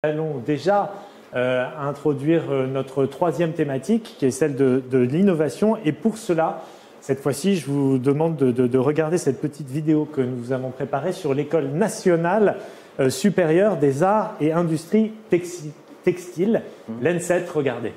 Nous allons déjà introduire notre troisième thématique qui est celle de l'innovation. Et pour cela, cette fois-ci, je vous demande de regarder cette petite vidéo que nous avons préparée sur l'École nationale supérieure des arts et industries textiles, l'ENSET. Regardez.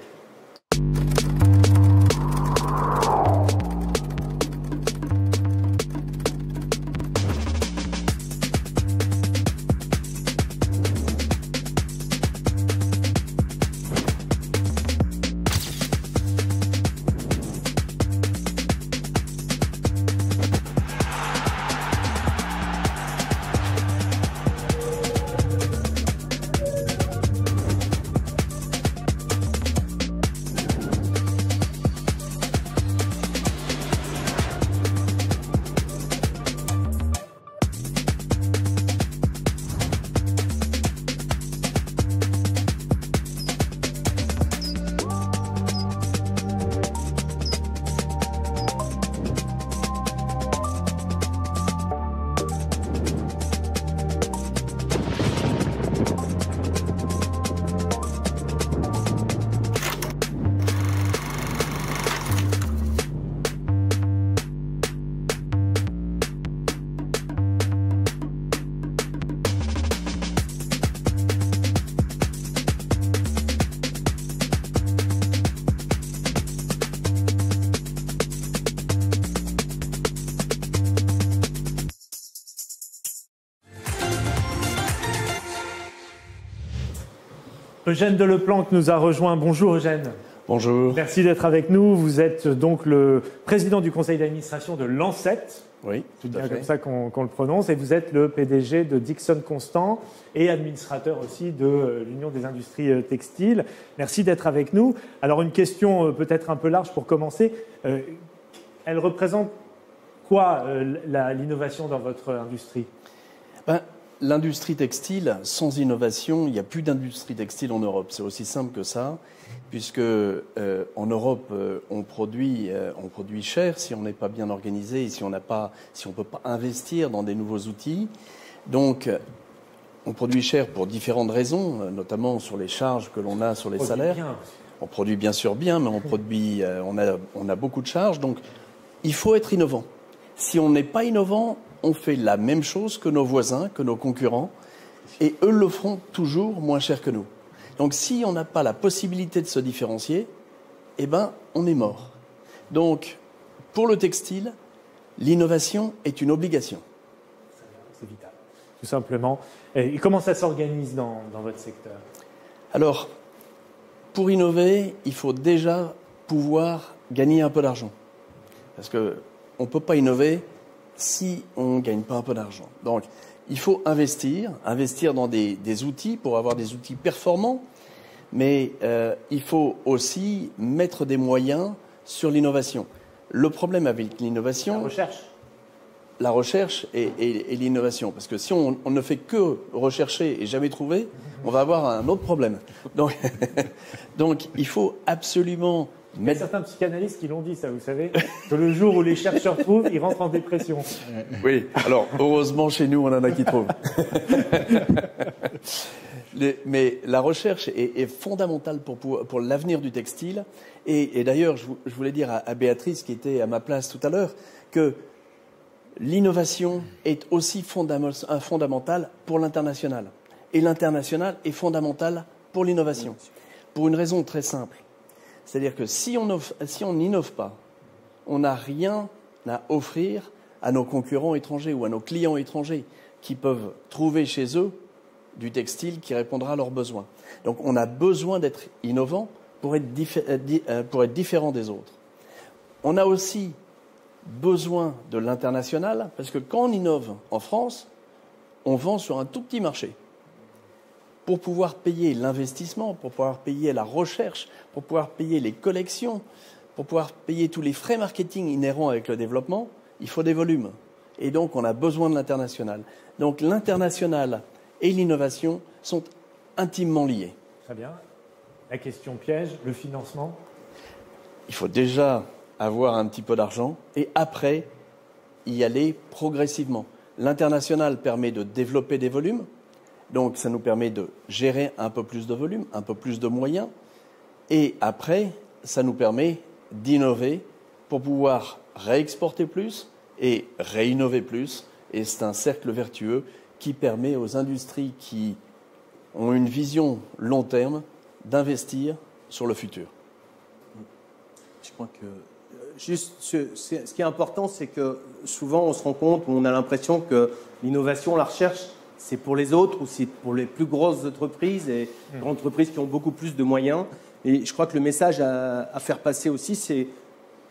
Eugène Deleplanque nous a rejoint. Bonjour Eugène. Bonjour. Merci d'être avec nous. Vous êtes donc le président du conseil d'administration de l'ANSET. Oui, tout à fait. C'est comme ça qu'on le prononce. Et vous êtes le PDG de Dixon Constant et administrateur aussi de l'Union des industries textiles. Merci d'être avec nous. Alors une question peut-être un peu large pour commencer. Elle représente quoi l'innovation dans votre industrie ? L'industrie textile, sans innovation, il n'y a plus d'industrie textile en Europe. C'est aussi simple que ça, puisque en Europe, on produit cher si on n'est pas bien organisé et si on ne peut pas investir dans des nouveaux outils. Donc, on produit cher pour différentes raisons, notamment sur les charges que l'on a sur les salaires. Bien. On produit bien sûr bien, mais on a beaucoup de charges. Donc, il faut être innovant. Si on n'est pas innovant, on fait la même chose que nos voisins, que nos concurrents, et eux le feront toujours moins cher que nous. Donc si on n'a pas la possibilité de se différencier, eh ben, on est mort. Donc, pour le textile, l'innovation est une obligation. C'est vital, tout simplement. Et comment ça s'organise dans votre secteur ? Alors, pour innover, il faut déjà pouvoir gagner un peu d'argent. Parce qu'on ne peut pas innover si on ne gagne pas un peu d'argent. Donc, il faut investir dans des outils pour avoir des outils performants, mais il faut aussi mettre des moyens sur l'innovation. Le problème avec l'innovation... La recherche et l'innovation. Parce que si on ne fait que rechercher et jamais trouver, on va avoir un autre problème. Donc il faut absolument... Il y a certains psychanalystes qui l'ont dit, ça, vous savez, que le jour où les chercheurs trouvent, ils rentrent en dépression. Oui, alors heureusement chez nous, on en a qui trouvent. Mais la recherche est fondamentale pour l'avenir du textile. Et d'ailleurs, je voulais dire à Béatrice, qui était à ma place tout à l'heure, que l'innovation est aussi fondamentale pour l'international. Et l'international est fondamental pour l'innovation. Pour une raison très simple. C'est-à-dire que si on n'innove pas, on n'a rien à offrir à nos concurrents étrangers ou à nos clients étrangers qui peuvent trouver chez eux du textile qui répondra à leurs besoins. Donc on a besoin d'être innovant pour être différent des autres. On a aussi besoin de l'international parce que quand on innove en France, on vend sur un tout petit marché. Pour pouvoir payer l'investissement, pour pouvoir payer la recherche, pour pouvoir payer les collections, pour pouvoir payer tous les frais marketing inhérents avec le développement, il faut des volumes. Et donc, on a besoin de l'international. Donc, l'international et l'innovation sont intimement liés. Très bien. La question piège, le financement ? Il faut déjà avoir un petit peu d'argent et après y aller progressivement. L'international permet de développer des volumes, Donc ça nous permet de gérer un peu plus de volume, un peu plus de moyens. Et après, ça nous permet d'innover pour pouvoir réexporter plus et réinnover plus. Et c'est un cercle vertueux qui permet aux industries qui ont une vision long terme d'investir sur le futur. Je crois que juste ce qui est important, c'est que souvent on se rend compte, on a l'impression que l'innovation, la recherche, c'est pour les autres ou c'est pour les plus grosses entreprises et entreprises qui ont beaucoup plus de moyens. Et je crois que le message à faire passer aussi, c'est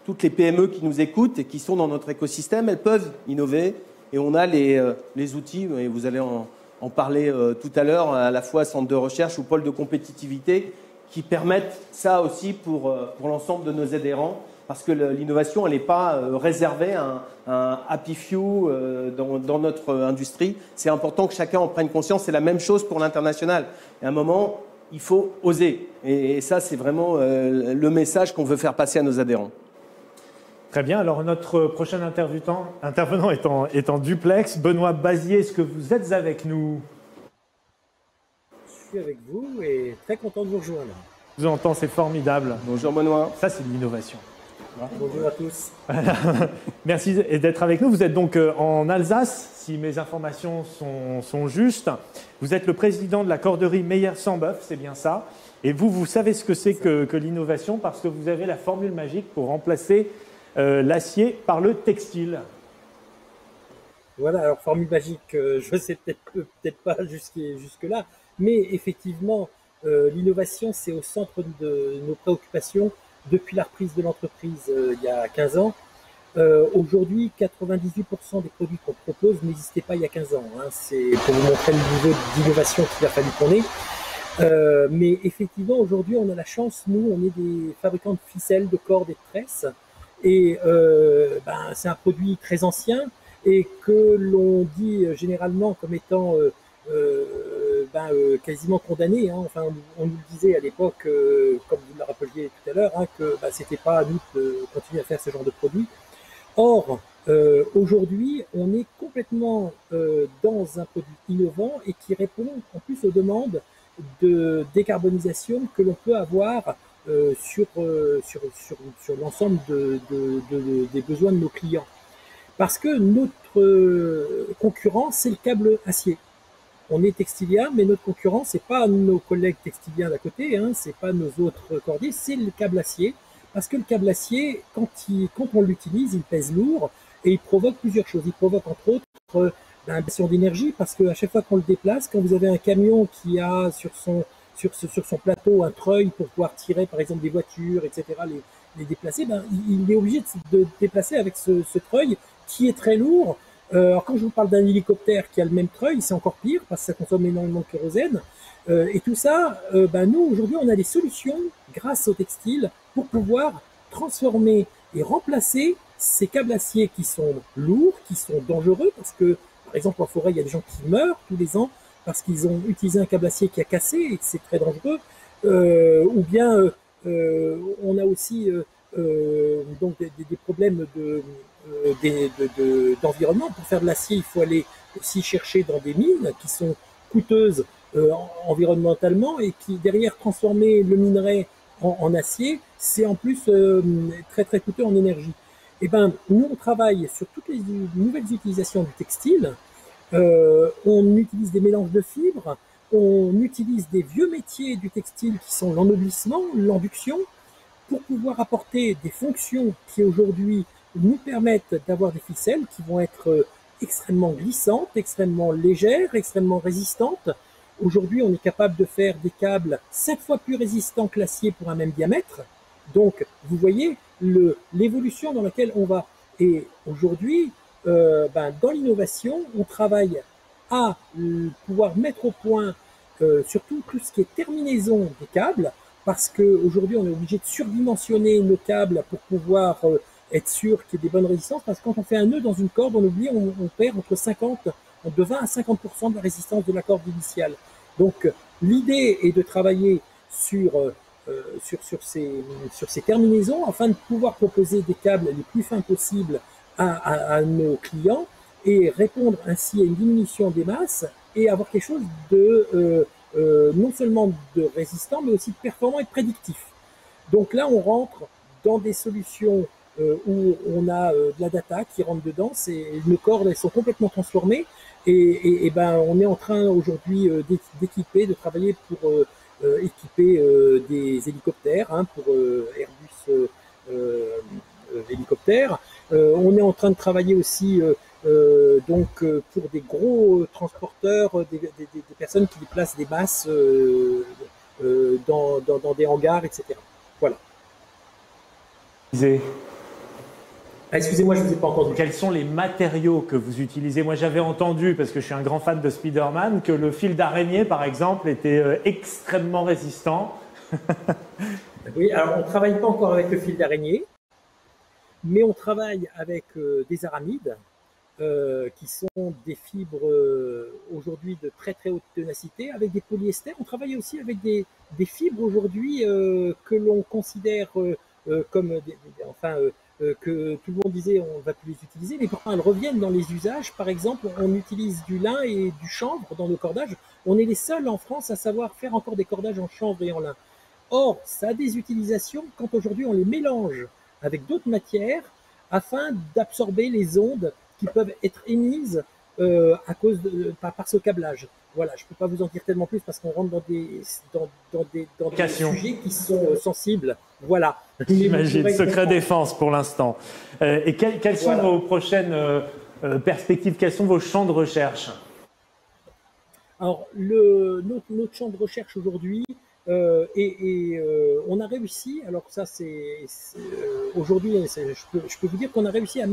toutes les PME qui nous écoutent et qui sont dans notre écosystème, elles peuvent innover et on a les outils, et vous allez en parler tout à l'heure, à la fois centre de recherche ou pôle de compétitivité, qui permettent ça aussi pour l'ensemble de nos adhérents, parce que l'innovation, elle n'est pas réservée à un happy few dans notre industrie. C'est important que chacun en prenne conscience. C'est la même chose pour l'international. Et à un moment, il faut oser. Et ça, c'est vraiment le message qu'on veut faire passer à nos adhérents. Très bien. Alors, notre prochain intervenant est en duplex. Benoît Bazier, est-ce que vous êtes avec nous? Je suis avec vous et très content de vous rejoindre. Je vous entends, c'est formidable. Bonjour Benoît. Ça, c'est de l'innovation. Bonjour à tous. Merci d'être avec nous. Vous êtes donc en Alsace, si mes informations sont justes. Vous êtes le président de la corderie Meyer-Sambeuf, c'est bien ça. Et vous savez ce que c'est que l'innovation parce que vous avez la formule magique pour remplacer l'acier par le textile. Voilà, alors formule magique, je ne sais peut-être pas jusque-là, mais effectivement, l'innovation, c'est au centre de nos préoccupations depuis la reprise de l'entreprise il y a 15 ans. Aujourd'hui, 98% des produits qu'on propose n'existaient pas il y a 15 ans. Hein. C'est pour vous montrer le niveau d'innovation qu'il a fallu qu'on ait. Mais effectivement, aujourd'hui, on a la chance, nous, on est des fabricants de ficelles, de cordes et de tresses. Et c'est un produit très ancien et que l'on dit généralement comme étant quasiment condamné. Hein. Enfin, on nous le disait à l'époque, comme vous le rappeliez tout à l'heure, hein, que c'était pas à nous de continuer à faire ce genre de produit. Or, aujourd'hui, on est complètement dans un produit innovant et qui répond en plus aux demandes de décarbonisation que l'on peut avoir sur l'ensemble des besoins de nos clients. Parce que notre concurrent, c'est le câble acier. On est textilien, mais notre concurrent, c'est pas nos collègues textiliens d'à côté, hein, c'est pas nos autres cordiers, c'est le câble acier. Parce que le câble acier, quand on l'utilise, il pèse lourd et il provoque plusieurs choses. Il provoque entre autres une baisse d'énergie parce qu'à chaque fois qu'on le déplace, quand vous avez un camion qui a sur son plateau un treuil pour pouvoir tirer par exemple des voitures, etc., les déplacer, il est obligé de déplacer avec ce treuil qui est très lourd. Alors quand je vous parle d'un hélicoptère qui a le même treuil, c'est encore pire parce que ça consomme énormément de kérosène. Et tout ça, nous aujourd'hui on a des solutions grâce au textile pour pouvoir transformer et remplacer ces câbles acier qui sont lourds, qui sont dangereux parce que par exemple en forêt il y a des gens qui meurent tous les ans parce qu'ils ont utilisé un câble acier qui a cassé et que c'est très dangereux. Ou bien on a aussi donc des problèmes d'environnement. Pour faire de l'acier, il faut aller aussi chercher dans des mines qui sont coûteuses environnementalement et qui derrière transformer le minerai en acier, c'est en plus très très coûteux en énergie. Et nous on travaille sur toutes les nouvelles utilisations du textile. On utilise des mélanges de fibres, on utilise des vieux métiers du textile qui sont l'ennoblissement, l'induction, pour pouvoir apporter des fonctions qui aujourd'hui nous permettent d'avoir des ficelles qui vont être extrêmement glissantes, extrêmement légères, extrêmement résistantes. Aujourd'hui, on est capable de faire des câbles 7 fois plus résistants que l'acier pour un même diamètre. Donc, vous voyez l'évolution dans laquelle on va. Et aujourd'hui, dans l'innovation, on travaille à pouvoir mettre au point surtout tout ce qui est terminaison des câbles, parce qu'aujourd'hui, on est obligé de surdimensionner nos câbles pour pouvoir être sûr qu'il y ait des bonnes résistances, parce que quand on fait un nœud dans une corde, on oublie, on perd de 20 à 50% de la résistance de la corde initiale. Donc, l'idée est de travailler sur ces terminaisons afin de pouvoir proposer des câbles les plus fins possibles à nos clients et répondre ainsi à une diminution des masses et avoir quelque chose de non seulement de résistant, mais aussi de performant et de prédictif. Donc là, on rentre dans des solutions où on a de la data qui rentre dedans, nos cordes elles sont complètement transformées, et ben on est en train aujourd'hui d'équiper, de travailler pour équiper des hélicoptères, hein, pour Airbus hélicoptères. On est en train de travailler aussi donc pour des gros transporteurs, des personnes qui déplacent des masses dans des hangars, etc. Voilà. Excusez-moi, je ne vous ai pas entendu. Quels sont les matériaux que vous utilisez? Moi, j'avais entendu, parce que je suis un grand fan de Spider-Man, que le fil d'araignée, par exemple, était extrêmement résistant. Oui, alors on ne travaille pas encore avec le fil d'araignée, mais on travaille avec des aramides, qui sont des fibres aujourd'hui de très très haute ténacité, avec des polyesters. On travaille aussi avec des fibres aujourd'hui que l'on considère comme que tout le monde disait on ne va plus les utiliser, mais pourtant elles reviennent dans les usages. Par exemple, on utilise du lin et du chanvre dans nos cordages. On est les seuls en France à savoir faire encore des cordages en chanvre et en lin. Or, ça a des utilisations quand aujourd'hui on les mélange avec d'autres matières afin d'absorber les ondes qui peuvent être émises à cause par ce câblage. Voilà, je ne peux pas vous en dire tellement plus parce qu'on rentre dans des sujets qui sont sensibles. Voilà. J'imagine, secret défense pour l'instant. Et quelles sont vos prochaines perspectives? Quels sont vos champs de recherche? Alors, notre champ de recherche aujourd'hui, on a réussi, alors ça aujourd'hui, je peux vous dire qu'on a réussi à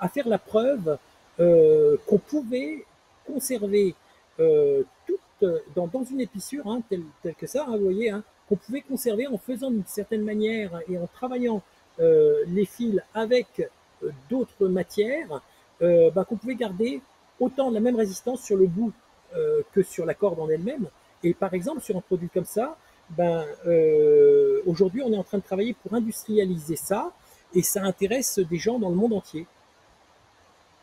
faire la preuve qu'on pouvait conserver dans une épissure, hein, telle que ça, hein, vous voyez, hein, qu'on pouvait conserver en faisant d'une certaine manière et en travaillant les fils avec d'autres matières, qu'on pouvait garder autant la même résistance sur le bout que sur la corde en elle-même. Et par exemple, sur un produit comme ça, aujourd'hui, on est en train de travailler pour industrialiser ça, et ça intéresse des gens dans le monde entier.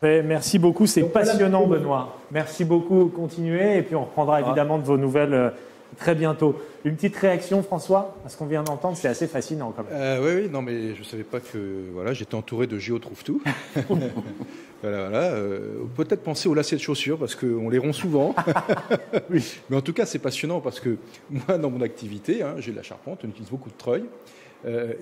Merci beaucoup, c'est passionnant, Benoît. Merci beaucoup, continuez, et puis on reprendra évidemment de vos nouvelles très bientôt. Une petite réaction, François, à ce qu'on vient d'entendre, c'est assez fascinant quand même. Oui, non, mais je ne savais pas que j'étais entouré de Géo trouve tout. Voilà. Peut-être penser aux lacets de chaussures parce qu'on les rompt souvent. Oui. Mais en tout cas, c'est passionnant parce que moi, dans mon activité, hein, j'ai de la charpente, on utilise beaucoup de treuil.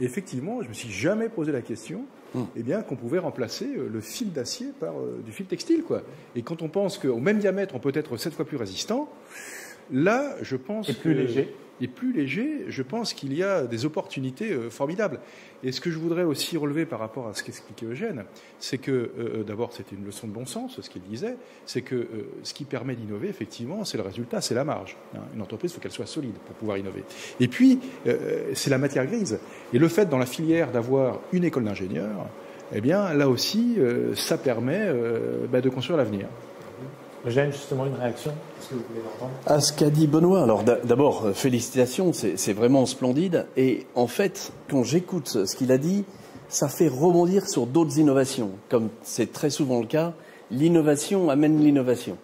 Effectivement, je me suis jamais posé la question qu'on pouvait remplacer le fil d'acier par du fil textile, quoi. Et quand on pense qu'au même diamètre, on peut être 7 fois plus résistant, là, je pense plus léger, je pense qu'il y a des opportunités formidables. Et ce que je voudrais aussi relever par rapport à ce qu'expliquait Eugène, c'est que, d'abord, c'était une leçon de bon sens, ce qu'il disait, c'est que ce qui permet d'innover, effectivement, c'est le résultat, c'est la marge. Hein. Une entreprise, il faut qu'elle soit solide pour pouvoir innover. Et puis, c'est la matière grise. Et le fait, dans la filière, d'avoir une école d'ingénieurs, eh bien, là aussi, ça permet de construire l'avenir. Eugène, justement, une réaction? Est-ce que vous voulez l'entendre? À ce qu'a dit Benoît, alors d'abord, félicitations, c'est vraiment splendide. Et en fait, quand j'écoute ce qu'il a dit, ça fait rebondir sur d'autres innovations. Comme c'est très souvent le cas, l'innovation amène l'innovation.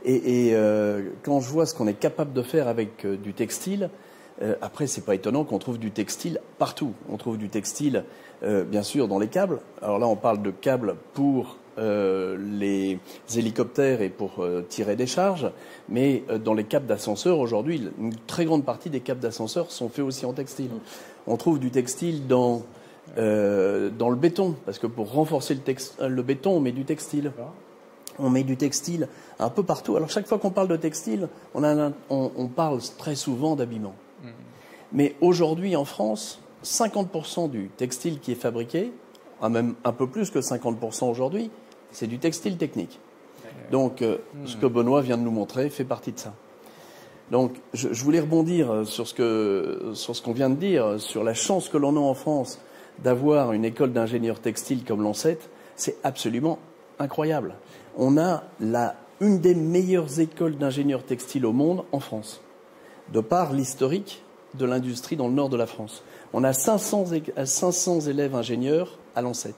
Et quand je vois ce qu'on est capable de faire avec du textile, après, c'est pas étonnant qu'on trouve du textile partout. On trouve du textile, bien sûr, dans les câbles. Alors là, on parle de câbles pour les hélicoptères et pour tirer des charges, mais dans les câbles d'ascenseur, aujourd'hui, une très grande partie des câbles d'ascenseur sont faits aussi en textile. On trouve du textile dans le béton, parce que pour renforcer le béton, on met du textile. On met du textile un peu partout. Alors chaque fois qu'on parle de textile, on parle très souvent d'habillement. Mais aujourd'hui, en France, 50% du textile qui est fabriqué, même un peu plus que 50% aujourd'hui, c'est du textile technique. Donc, ce que Benoît vient de nous montrer fait partie de ça. Donc, je voulais rebondir sur ce qu'on vient de dire, sur la chance que l'on a en France d'avoir une école d'ingénieurs textiles comme l'ANSET. C'est absolument incroyable. On a une des meilleures écoles d'ingénieurs textiles au monde en France, de par l'historique de l'industrie dans le nord de la France. On a 500 élèves ingénieurs à l'ANSET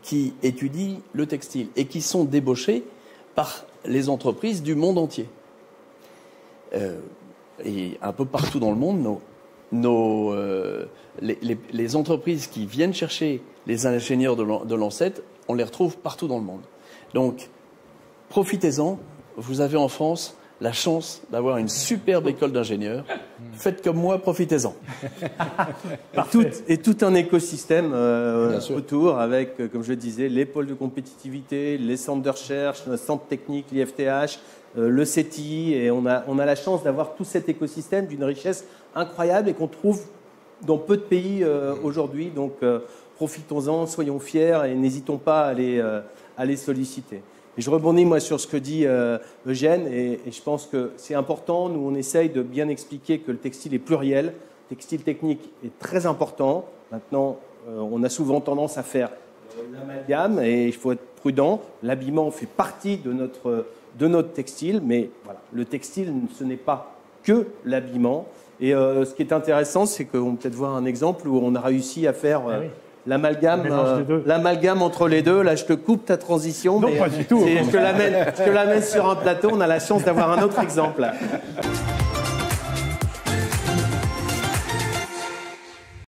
qui étudient le textile et qui sont débauchés par les entreprises du monde entier. Et un peu partout dans le monde, les entreprises qui viennent chercher les ingénieurs de Lancet, on les retrouve partout dans le monde. Donc, profitez-en. Vous avez en France la chance d'avoir une superbe école d'ingénieurs. Faites comme moi, profitez-en. Et tout un écosystème autour avec, comme je le disais, les pôles de compétitivité, les centres de recherche, le centre technique, l'IFTH, le CETI. Et on a la chance d'avoir tout cet écosystème d'une richesse incroyable et qu'on trouve dans peu de pays aujourd'hui. Donc, profitons-en, soyons fiers et n'hésitons pas à les solliciter. Et je rebondis, moi, sur ce que dit Eugène, et je pense que c'est important. Nous, on essaye de bien expliquer que le textile est pluriel. Le textile technique est très important. Maintenant, on a souvent tendance à faire l'amalgame, et il faut être prudent. L'habillement fait partie de notre textile, mais voilà, le textile, ce n'est pas que l'habillement. Et ce qui est intéressant, c'est qu'on peut peut-être voir un exemple où on a réussi à faire... L'amalgame entre les deux. Là, je te coupe ta transition. Non, mais pas du tout. Je te l'amène sur un plateau. On a la chance d'avoir un autre exemple.